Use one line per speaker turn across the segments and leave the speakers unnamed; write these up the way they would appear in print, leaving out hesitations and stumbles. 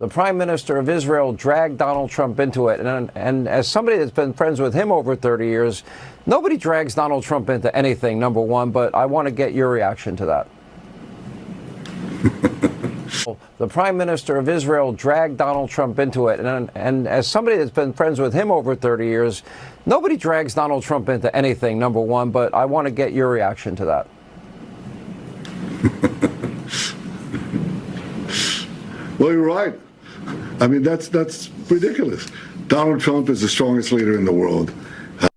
The prime minister of Israel dragged Donald Trump into it. And as somebody that's been friends with him over 30 years, nobody drags Donald Trump into anything, number one, but I want to get your reaction to that. The prime minister of Israel dragged Donald Trump into it. And as somebody that's been friends with him over 30 years, nobody drags Donald Trump into anything, number one, but I want to get your reaction to that.
Well, you're right. I mean, that's ridiculous. Donald Trump is the strongest leader in the world.
There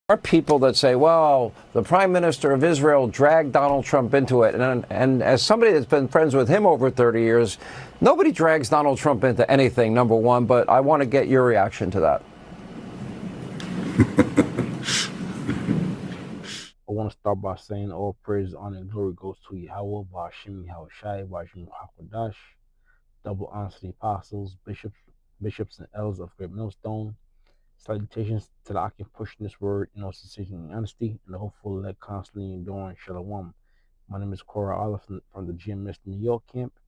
are people that say, well, the prime minister of Israel dragged Donald Trump into it. And as somebody that's been friends with him over 30 years, nobody drags Donald Trump into anything, number one, but I want to get your reaction to that.
I want to start by saying all praise, honor, and glory goes to Yahweh, Ba'ashim, Yahushai, Ba'ashim, HaKodash. Double honor to the apostles, bishops, and elders of Great Millstone. Salutations to the Akim pushing this word in all sincerity and honesty, and the hopeful elect constantly enduring Shalom. My name is Cora Olive from the GMS New York camp,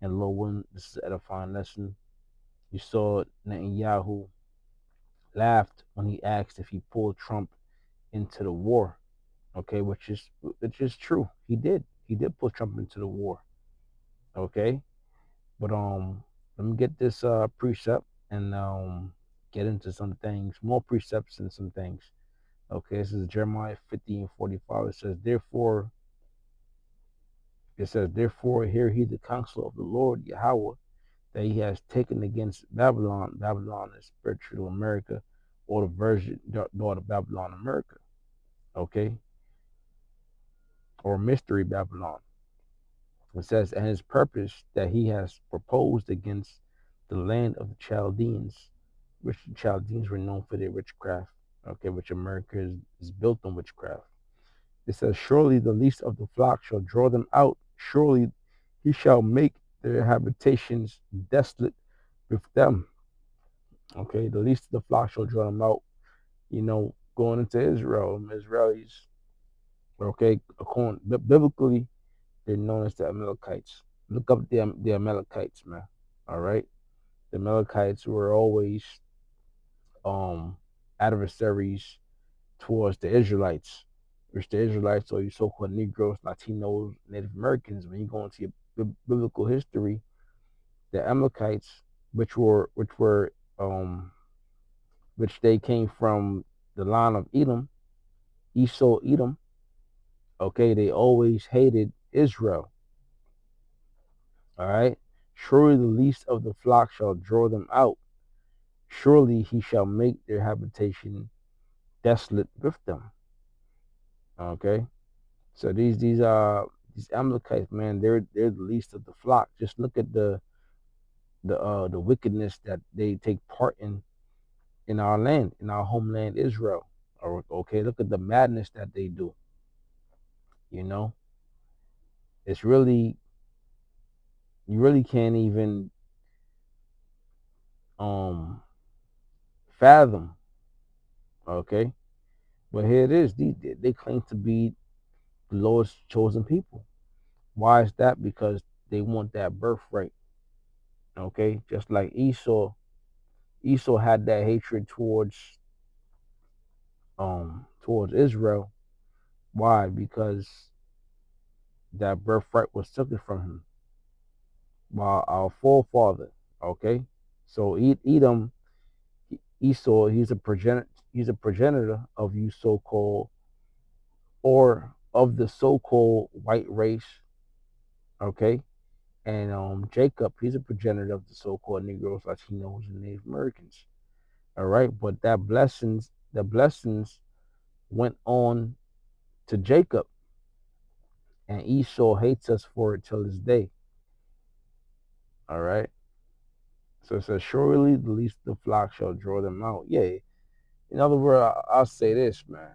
and Lord willing, this is an edifying lesson. You saw Netanyahu laughed when he asked if he pulled Trump into the war, okay, which is true. He did pull Trump into the war, okay. But let me get this precept and get into some things, more precepts and some things. Okay, this is Jeremiah 50:45. It says, therefore, hear ye the counsel of the Lord Yahweh that he has taken against Babylon. Babylon is spiritual America, or the version daughter Babylon America. Okay, or mystery Babylon. It says, and his purpose that he has proposed against the land of the Chaldeans, which the Chaldeans were known for their witchcraft, okay, which America is built on witchcraft. It says, surely the least of the flock shall draw them out. Surely he shall make their habitations desolate with them. Okay, the least of the flock shall draw them out. You know, going into Israel, Israelis, okay, according biblically, they're known as the Amalekites. Look up the Amalekites, man. All right, the Amalekites were always adversaries towards the Israelites, which the Israelites, or you so-called Negroes, Latinos, Native Americans. When you go into your biblical history, the Amalekites, which they came from the line of Edom, Esau, Edom. Okay, they always hated Israel. All right. Surely the least of the flock shall draw them out. Surely he shall make their habitation desolate with them. Okay. So these Amalekites, man, they're the least of the flock. Just look at the wickedness that they take part in our land, in our homeland Israel. Or okay, look at the madness that they do. You know, it's really, you really can't even fathom. Okay, but here it is. They claim to be the Lord's chosen people. Why is that? Because they want that birthright. Okay, just like Esau had that hatred towards Israel. Why? Because that birthright was taken from him by our forefather. Okay, so Edom, Esau, he's a progenitor of you so-called, or of the so-called white race. Okay, and Jacob, he's a progenitor of the so-called Negroes, Latinos, and Native Americans. All right, but the blessings went on to Jacob, and Esau hates us for it till this day. All right, so it says, surely the least of the flock shall draw them out. Yeah, in other words, I'll say this, man.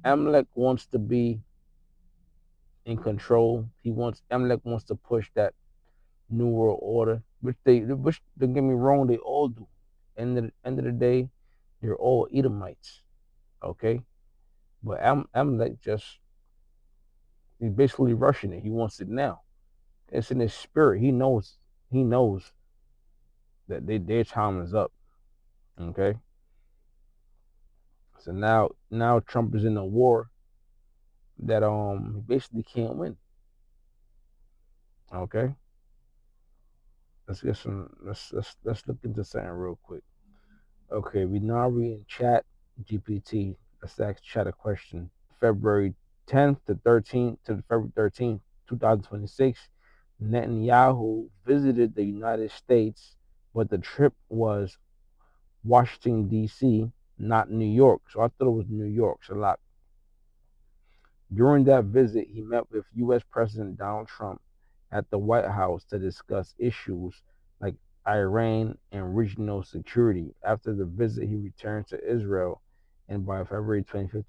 Amalek wants to be in control. Amalek wants to push that New World Order, which don't get me wrong, they all do. And at the end of the day, they're all Edomites, okay? But Amalek he's basically rushing it. He wants it now. It's in his spirit. He knows that their time is up. Okay, so now Trump is in a war that he basically can't win. Okay, let's get some. Let's look into something real quick. Okay, we now read in Chat GPT. Let's ask Chat a question. February 10th to 13th to February 13th, 2026, Netanyahu visited the United States, but the trip was Washington, D.C., not New York. So I thought it was New York. So like, during that visit, he met with U.S. President Donald Trump at the White House to discuss issues like Iran and regional security. After the visit, he returned to Israel, and by February 25th,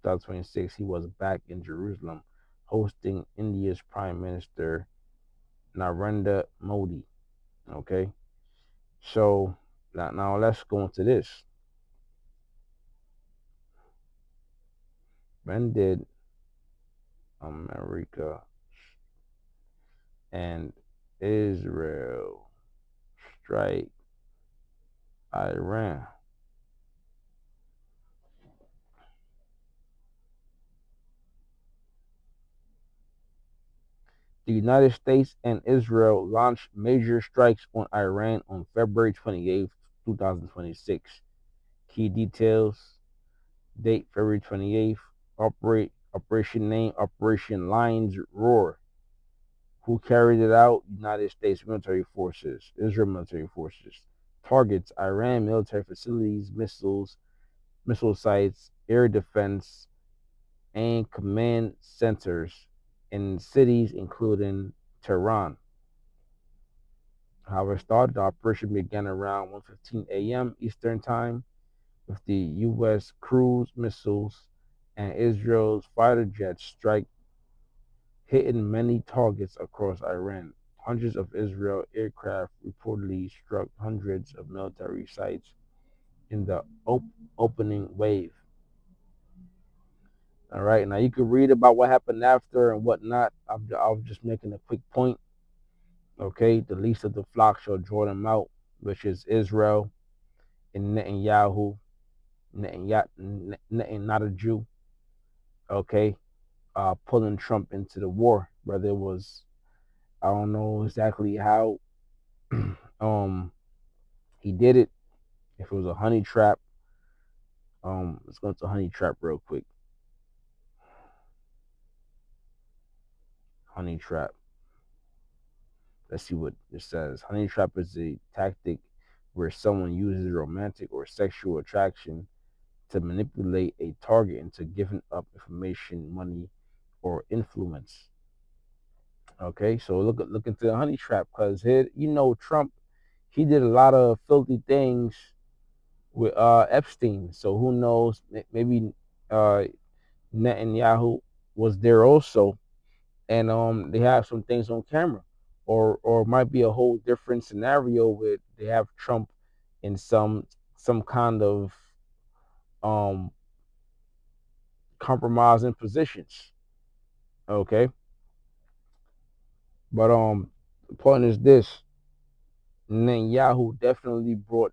2026, he was back in Jerusalem hosting India's Prime Minister Narendra Modi. Okay, so now let's go into this. When did America and Israel strike Iran? The United States and Israel launched major strikes on Iran on February 28, 2026. Key details: date February 28th, operation name Operation Lion's Roar. Who carried it out? United States military forces, Israel military forces. Targets: Iran military facilities, missile sites, air defense, and command centers in cities including Tehran. However, started the operation began around 1:15 a.m. Eastern Time with the U.S. cruise missiles and Israel's fighter jets strike hitting many targets across Iran. Hundreds of Israel aircraft reportedly struck hundreds of military sites in the opening wave. All right, now you can read about what happened after and whatnot. I was just making a quick point. Okay, the least of the flock shall draw them out, which is Israel and Netanyahu. Netanyahu, not a Jew. Okay, pulling Trump into the war. Whether it was, I don't know exactly how um he did it. If it was a honey trap, let's go to honey trap real quick. Honey trap. Let's see what it says. Honey trap is a tactic where someone uses romantic or sexual attraction to manipulate a target into giving up information, money, or influence. Okay, so look into the honey trap because here, Trump, he did a lot of filthy things with Epstein. So who knows? Maybe uh, Netanyahu was there also, and they have some things on camera, or it might be a whole different scenario where they have Trump in some kind of um compromising positions. Okay, but the point is this: Netanyahu definitely brought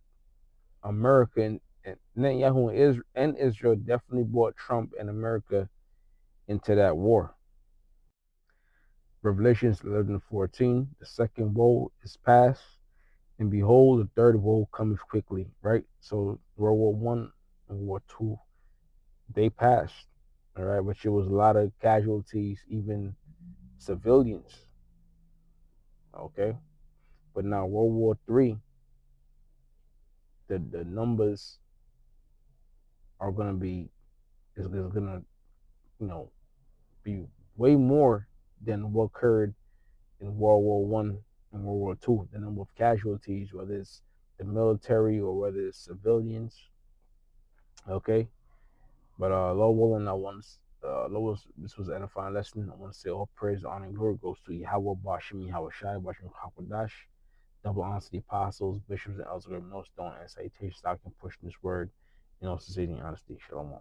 America and Netanyahu and Israel definitely brought Trump and America into that war. Revelations 11:14, the second woe is past, and behold, the third woe cometh quickly. Right. So World War One and War Two, they passed. All right, but there was a lot of casualties, even civilians. Okay, but now World War Three, the numbers are gonna be is gonna you know be way more than what occurred in World War One and World War Two. The number of casualties, whether it's the military or whether it's civilians. Okay, but Lord willing, I want Lord, this was an edifying lesson. I want to say all praise, honor, and glory goes to Yahweh, Bashim, Yahweh Shai, Bashim, Hakwadash. Double honor to the apostles, bishops, and elders of no stone and salutations. I can push this word in all sincerity and honesty. Shalom.